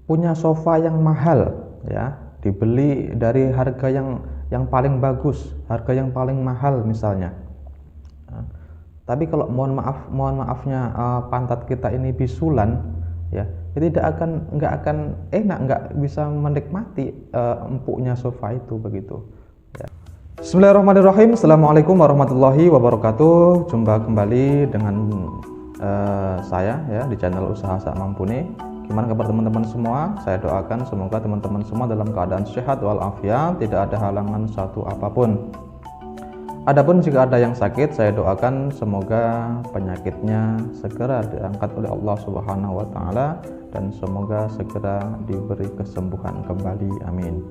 punya sofa yang mahal, ya, dibeli dari harga yang paling bagus, harga yang paling mahal misalnya. Tapi kalau mohon maafnya pantat kita ini bisulan, ya, nggak akan enak, nggak bisa menikmati empuknya sofa itu begitu. Ya. Bismillahirrahmanirrahim. Assalamualaikum warahmatullahi wabarakatuh. Jumpa kembali dengan saya ya di channel Usaha Sak Mampuni. Gimana kabar teman-teman semua? Saya doakan semoga teman-teman semua dalam keadaan sehat walafiat, tidak ada halangan satu apapun. Adapun jika ada yang sakit, saya doakan semoga penyakitnya segera diangkat oleh Allah Subhanahu wa taala dan semoga segera diberi kesembuhan kembali. Amin.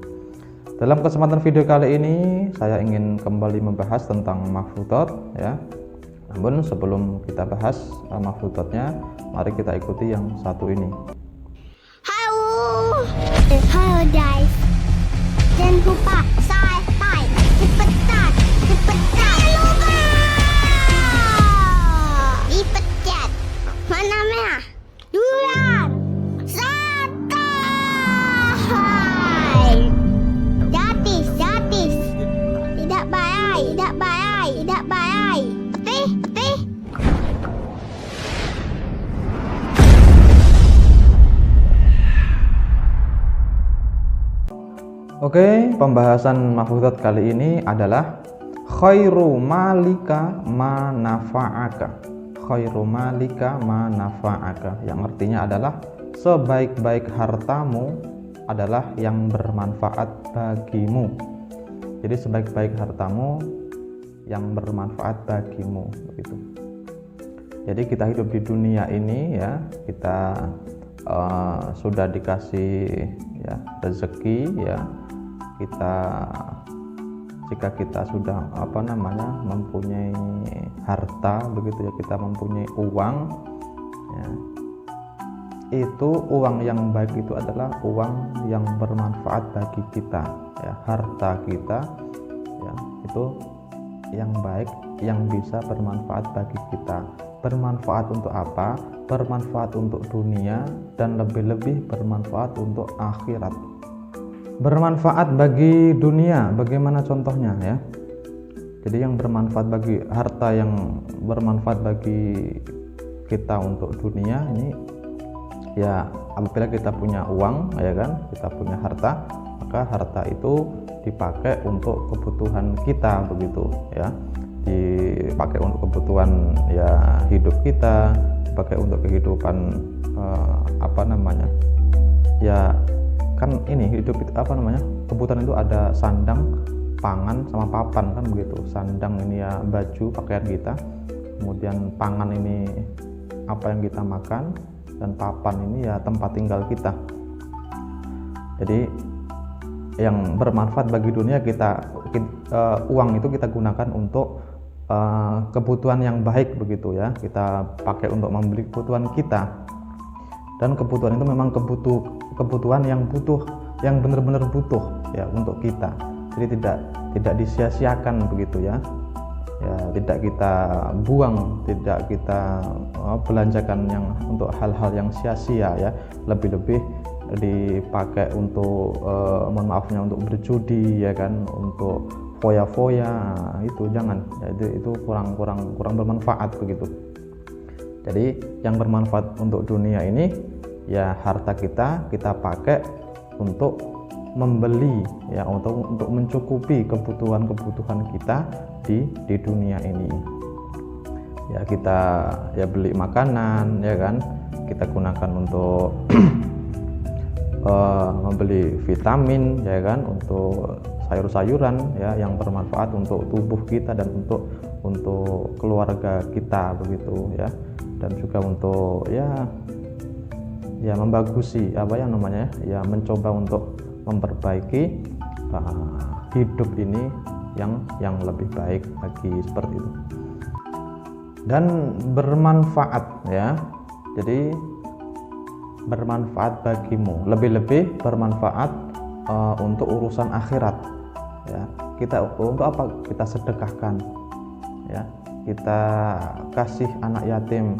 Dalam kesempatan video kali ini saya ingin kembali membahas tentang mahfudzat, ya. Namun sebelum kita bahas mahfudzatnya, mari kita ikuti yang satu ini. Halo guys, jangan lupa subscribe, cepetan, jangan lupa dipencet mana merah, duluan, subscribe, gratis, tidak bayar, oke? Oke, pembahasan mahfudzat kali ini adalah khairu malika ma nafa'aka. Khairu malika ma nafa'aka, yang artinya adalah sebaik-baik hartamu adalah yang bermanfaat bagimu. Jadi sebaik-baik hartamu yang bermanfaat bagimu begitu. Jadi kita hidup di dunia ini, ya, kita sudah dikasih, ya, rezeki, ya. Jika kita sudah mempunyai harta begitu, ya, kita mempunyai uang, ya, itu uang yang baik itu adalah uang yang bermanfaat bagi kita, ya. Harta kita, ya, itu yang baik, yang bisa bermanfaat bagi kita. Bermanfaat untuk apa? Bermanfaat untuk dunia dan lebih-lebih bermanfaat untuk akhirat. Bermanfaat bagi dunia, bagaimana contohnya, ya? Jadi yang bermanfaat bagi harta, yang bermanfaat bagi kita untuk dunia ini, ya, apabila kita punya uang, ya kan, kita punya harta, maka harta itu dipakai untuk kebutuhan kita begitu, ya, dipakai untuk kebutuhan, ya, hidup kita, dipakai untuk kehidupan ya kan ini hidup itu kebutuhan itu ada sandang, pangan, sama papan kan begitu. Sandang ini ya baju pakaian kita, kemudian pangan ini apa yang kita makan, dan papan ini ya tempat tinggal kita. Jadi yang bermanfaat bagi dunia uang itu kita gunakan untuk kebutuhan yang baik begitu, ya, kita pakai untuk membeli kebutuhan kita, dan kebutuhan itu memang kebutuhan yang benar-benar butuh, ya, untuk kita. Jadi tidak disia-siakan begitu, ya, tidak kita buang, tidak kita belanjakan yang untuk hal-hal yang sia-sia, ya, lebih-lebih dipakai untuk untuk berjudi, ya kan, untuk foya-foya, itu jangan, ya, itu kurang bermanfaat begitu. Jadi yang bermanfaat untuk dunia ini, ya, harta kita pakai untuk membeli, ya, untuk mencukupi kebutuhan kita di dunia ini. Ya, kita ya beli makanan, ya kan, kita gunakan untuk membeli vitamin, ya kan, untuk sayur-sayuran, ya, yang bermanfaat untuk tubuh kita dan untuk keluarga kita begitu, ya, dan juga untuk ya membagusi mencoba untuk memperbaiki hidup ini yang lebih baik bagi seperti itu, dan bermanfaat, ya. Jadi bermanfaat bagimu, lebih-lebih bermanfaat untuk urusan akhirat, ya. Kita untuk apa? Kita sedekahkan, ya, kita kasih anak yatim,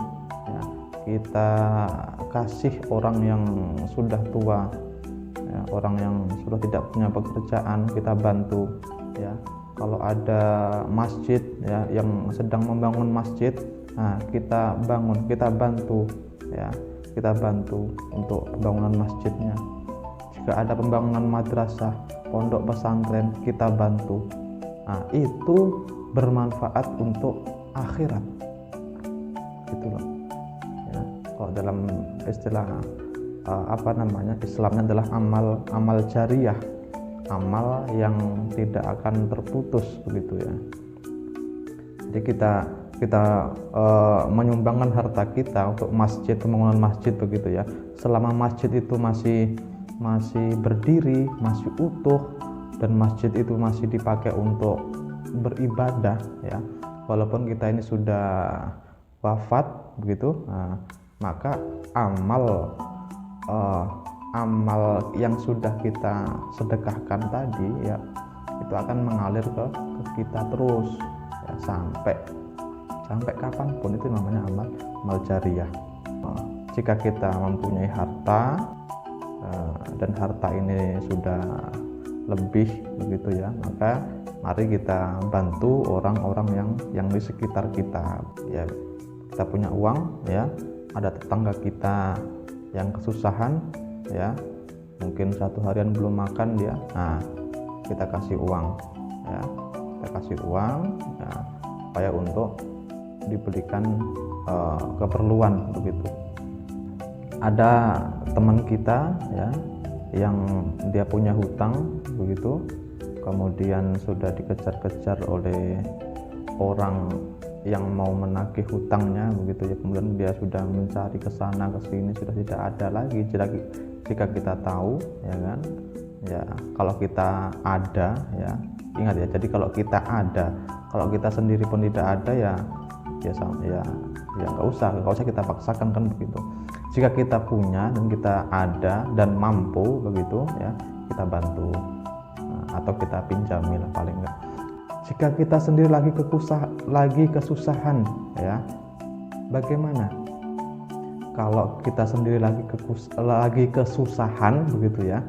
ya, kita kasih orang yang sudah tua, ya, orang yang sudah tidak punya pekerjaan, kita bantu ya. Kalau ada masjid ya yang sedang membangun masjid, nah kita bangun, kita bantu ya, kita bantu untuk pembangunan masjidnya. Jika ada pembangunan madrasah, pondok pesantren, kita bantu. Nah, itu bermanfaat untuk akhirat gitu loh ya. Kalau dalam istilah Islamnya adalah amal jariyah, amal yang tidak akan terputus begitu ya. Jadi kita menyumbangkan harta kita untuk masjid, pembangunan masjid begitu ya. Selama masjid itu masih berdiri, masih utuh, dan masjid itu masih dipakai untuk beribadah ya, walaupun kita ini sudah wafat begitu, nah, maka amal yang sudah kita sedekahkan tadi ya, itu akan mengalir ke kita terus ya, sampai kapanpun. Itu namanya amal jariyah. Jika kita mempunyai harta dan harta ini sudah lebih begitu ya, maka mari kita bantu orang-orang yang di sekitar kita ya. Kita punya uang ya, ada tetangga kita yang kesusahan ya, mungkin satu harian belum makan dia, nah kita kasih uang ya, kita kasih uang ya, supaya untuk diberikan keperluan begitu. Ada teman kita ya yang dia punya hutang begitu, kemudian sudah dikejar-kejar oleh orang yang mau menagih hutangnya begitu ya, kemudian dia sudah mencari ke sana ke sini, sudah tidak ada lagi. Jika kita tahu ya kan ya, kalau kita ada ya, ingat ya, jadi kalau kita ada, kalau kita sendiri pun tidak ada ya nggak usah kita paksakan kan begitu. Jika kita punya dan kita ada dan mampu begitu ya, kita bantu atau kita pinjami lah paling enggak. Jika kita sendiri lagi kesusahan ya, bagaimana? Kalau kita sendiri lagi kesusahan begitu ya,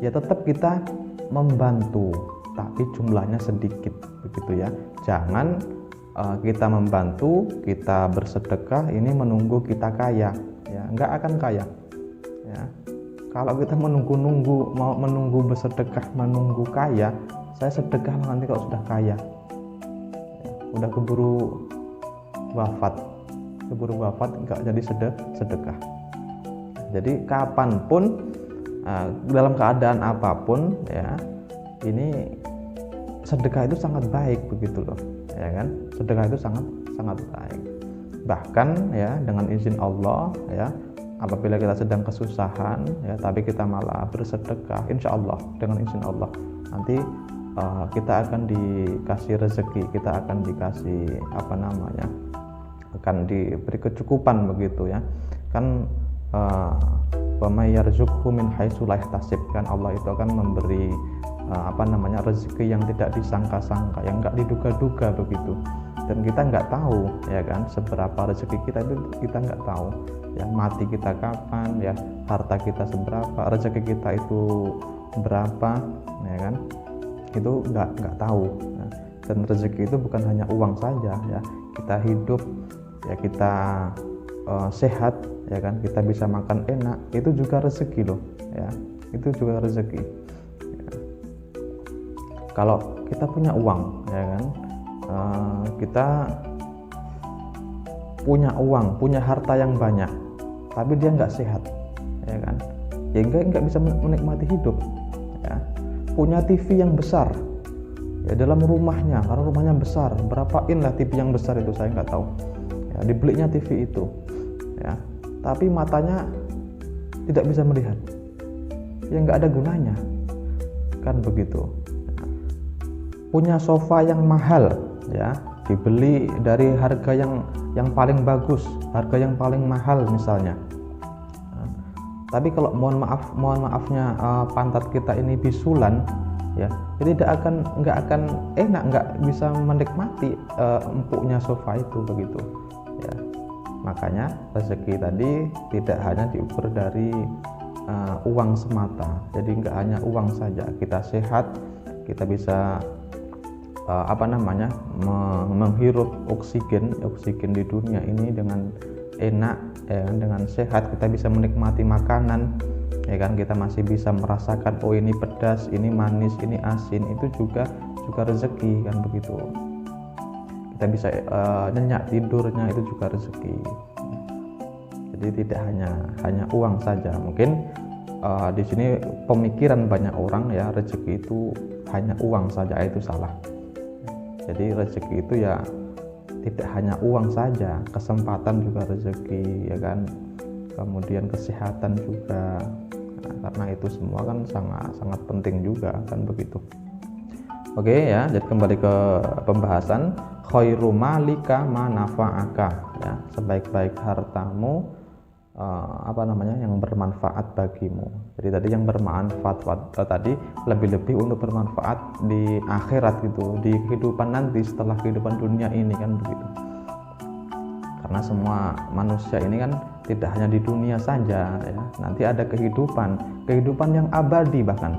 ya tetap kita membantu, tapi jumlahnya sedikit begitu ya. Jangan kita membantu, kita bersedekah ini menunggu kita kaya ya, nggak akan kaya ya. Kalau kita menunggu bersedekah, menunggu kaya, saya sedekah nanti kalau sudah kaya ya, udah keburu wafat nggak jadi sedekah. Jadi kapanpun dalam keadaan apapun ya, ini sedekah itu sangat baik begitu loh ya kan. Sedekah itu sangat baik. Bahkan ya dengan izin Allah ya, apabila kita sedang kesusahan ya, tapi kita malah bersedekah, insya Allah dengan izin Allah nanti kita akan dikasih rezeki, kita akan dikasih akan diberi kecukupan begitu ya kan. Wa may yarzuqhu min haitsu la yahtasib, kan Allah itu akan memberi rezeki yang tidak disangka-sangka, yang enggak diduga-duga begitu. Dan kita nggak tahu ya kan seberapa rezeki kita, itu kita nggak tahu ya, mati kita kapan ya, harta kita seberapa, rezeki kita itu berapa ya kan, itu nggak tahu ya. Dan rezeki itu bukan hanya uang saja ya, kita hidup ya, kita sehat ya kan, kita bisa makan enak, itu juga rezeki loh ya, itu juga rezeki ya. Kalau kita punya uang ya kan, kita punya uang, punya harta yang banyak, tapi dia nggak sehat ya kan, ya nggak bisa menikmati hidup ya. Punya TV yang besar ya dalam rumahnya, karena rumahnya besar, berapaan lah TV yang besar itu, saya nggak tahu ya, dibelinya TV itu ya, tapi matanya tidak bisa melihat ya, nggak ada gunanya kan begitu. Punya sofa yang mahal ya, dibeli dari harga yang paling bagus, harga yang paling mahal misalnya. Tapi kalau mohon maafnya pantat kita ini bisulan ya, nggak akan enak, nggak bisa menikmati empuknya sofa itu begitu ya. Makanya rezeki tadi tidak hanya diukur dari uang semata. Jadi nggak hanya uang saja. Kita sehat, kita bisa menghirup oksigen di dunia ini dengan enak, ya kan? Dengan sehat kita bisa menikmati makanan, ya kan? Kita masih bisa merasakan, oh ini pedas, ini manis, ini asin, itu juga rezeki, kan begitu. Kita bisa nyenyak tidurnya, itu juga rezeki. Jadi tidak hanya uang saja. Mungkin di sini pemikiran banyak orang ya, rezeki itu hanya uang saja, itu salah. Jadi rezeki itu ya tidak hanya uang saja, kesempatan juga rezeki, ya kan. Kemudian kesehatan juga. Nah, karena itu semua kan sangat penting juga, kan begitu. Oke ya, jadi kembali ke pembahasan. Khairu malika ma nafa'aka, ya, sebaik-baik hartamu yang bermanfaat bagimu. Jadi tadi yang bermanfaat tadi lebih-lebih untuk bermanfaat di akhirat gitu, di kehidupan nanti setelah kehidupan dunia ini, kan begitu. Karena semua manusia ini kan tidak hanya di dunia saja, ya. Nanti ada kehidupan yang abadi, bahkan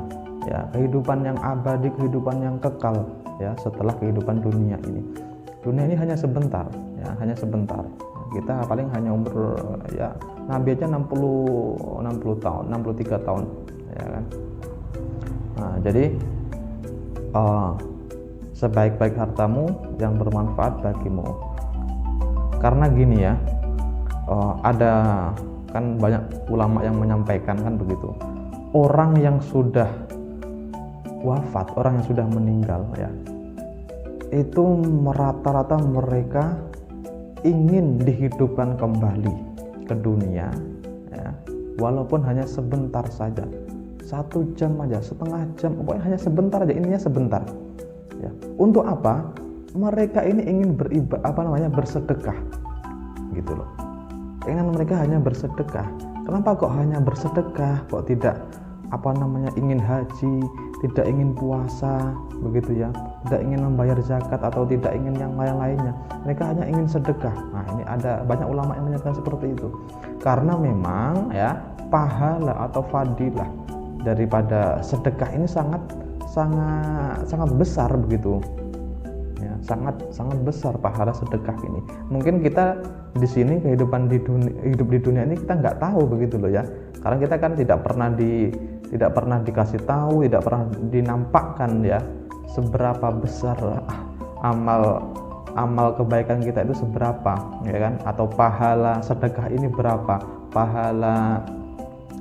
ya, kehidupan yang abadi, kehidupan yang kekal ya setelah kehidupan dunia ini. Dunia ini hanya sebentar, ya, hanya sebentar. Kita paling hanya umur ya Nabi aja 60 tahun, 63 tahun, ya kan. Nah, jadi sebaik-baik hartamu yang bermanfaat bagimu. Karena gini ya, ada kan banyak ulama yang menyampaikan, kan begitu. Orang yang sudah wafat, orang yang sudah meninggal ya, itu rata-rata mereka ingin dihidupkan kembali ke dunia ya, walaupun hanya sebentar saja, 1 jam aja, setengah jam, pokoknya hanya sebentar aja, ininya sebentar ya. Untuk apa? Mereka ini ingin bersedekah gitu loh. Keinginan mereka hanya bersedekah. Kenapa kok hanya bersedekah? Kok tidak ingin haji, tidak ingin puasa, begitu ya, tidak ingin membayar zakat atau tidak ingin yang lain-lainnya. Mereka hanya ingin sedekah. Nah, ini ada banyak ulama yang menyatakan seperti itu. Karena memang ya, pahala atau fadilah daripada sedekah ini sangat besar begitu. Ya, sangat besar pahala sedekah ini. Mungkin kita di sini hidup di dunia ini kita nggak tahu begitu loh ya. Karena kita kan tidak pernah dikasih tahu, tidak pernah dinampakkan ya seberapa besar amal kebaikan kita itu seberapa, ya kan? Atau pahala sedekah ini berapa, pahala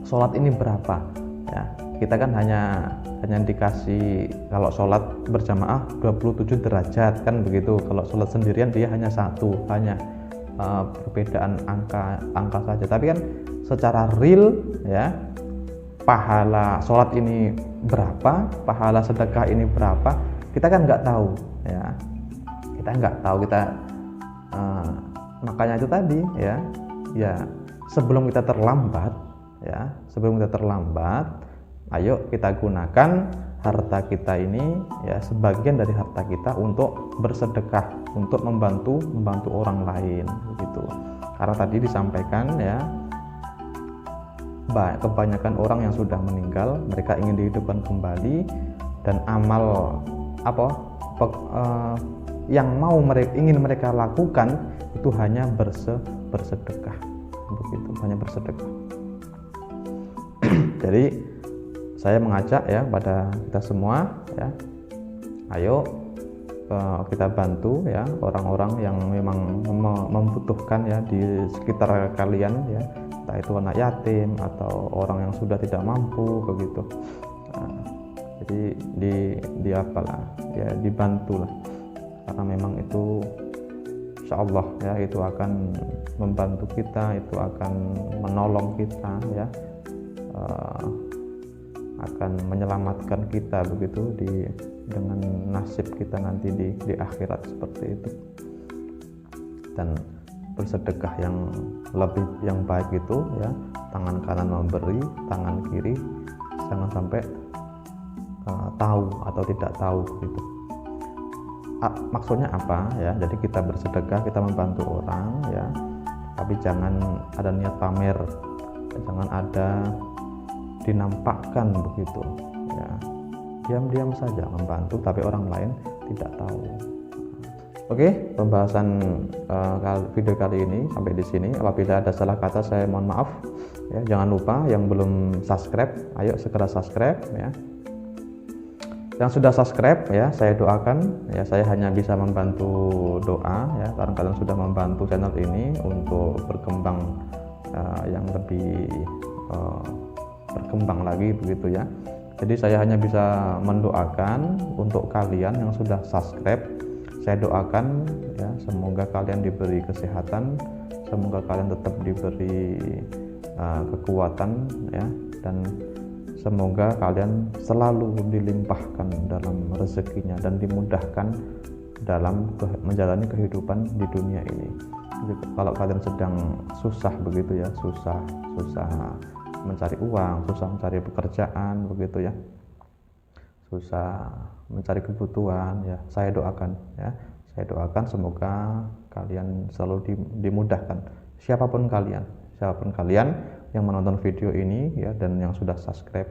sholat ini berapa ya. Kita kan hanya dikasih kalau sholat berjamaah 27 derajat, kan begitu. Kalau sholat sendirian dia hanya 1, hanya perbedaan angka saja. Tapi kan secara real ya, pahala sholat ini berapa, pahala sedekah ini berapa, kita kan nggak tahu ya. Kita nggak tahu, makanya itu tadi ya sebelum kita terlambat, ayo kita gunakan harta kita ini ya, sebagian dari harta kita untuk bersedekah, untuk membantu orang lain gitu. Karena tadi disampaikan ya, kebanyakan orang yang sudah meninggal mereka ingin dihidupkan kembali, dan amal yang ingin mereka lakukan itu hanya bersedekah begitu, hanya bersedekah. Jadi saya mengajak ya pada kita semua ya, ayo kita bantu ya orang-orang yang memang membutuhkan ya di sekitar kalian ya, entah itu anak yatim atau orang yang sudah tidak mampu begitu. Nah, jadi dibantulah, karena memang itu insyaallah ya itu akan membantu kita, itu akan menolong kita ya, akan menyelamatkan kita begitu dengan nasib kita nanti di akhirat seperti itu. Dan bersedekah yang baik itu ya, tangan kanan memberi, tangan kiri jangan sampai tahu atau tidak tahu gitu. Maksudnya apa ya? Jadi kita bersedekah, kita membantu orang ya, tapi jangan ada niat pamer, jangan ada dinampakkan begitu ya. Diam-diam saja membantu tapi orang lain tidak tahu. Oke, pembahasan video kali ini sampai di sini. Apabila ada salah kata saya mohon maaf ya. Jangan lupa yang belum subscribe, ayo segera subscribe ya. Yang sudah subscribe ya, saya doakan ya, saya hanya bisa membantu doa ya, karena kalian sudah membantu channel ini untuk berkembang yang lebih berkembang lagi begitu ya. Jadi saya hanya bisa mendoakan untuk kalian yang sudah subscribe. Saya doakan ya, semoga kalian diberi kesehatan, semoga kalian tetap diberi kekuatan ya, dan semoga kalian selalu dilimpahkan dalam rezekinya dan dimudahkan dalam menjalani kehidupan di dunia ini. Kalau kalian sedang susah begitu ya, susah mencari uang, susah mencari pekerjaan begitu ya, susah mencari kebutuhan ya, saya doakan ya, saya doakan semoga kalian selalu dimudahkan, siapapun kalian yang menonton video ini ya, dan yang sudah subscribe,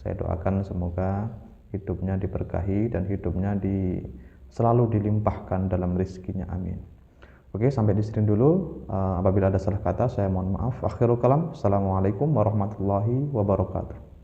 saya doakan semoga hidupnya diberkahi dan hidupnya selalu dilimpahkan dalam rezekinya, amin. Oke, sampai di sini dulu. Apabila ada salah kata saya mohon maaf. Akhirul kalam, assalamualaikum warahmatullahi wabarakatuh.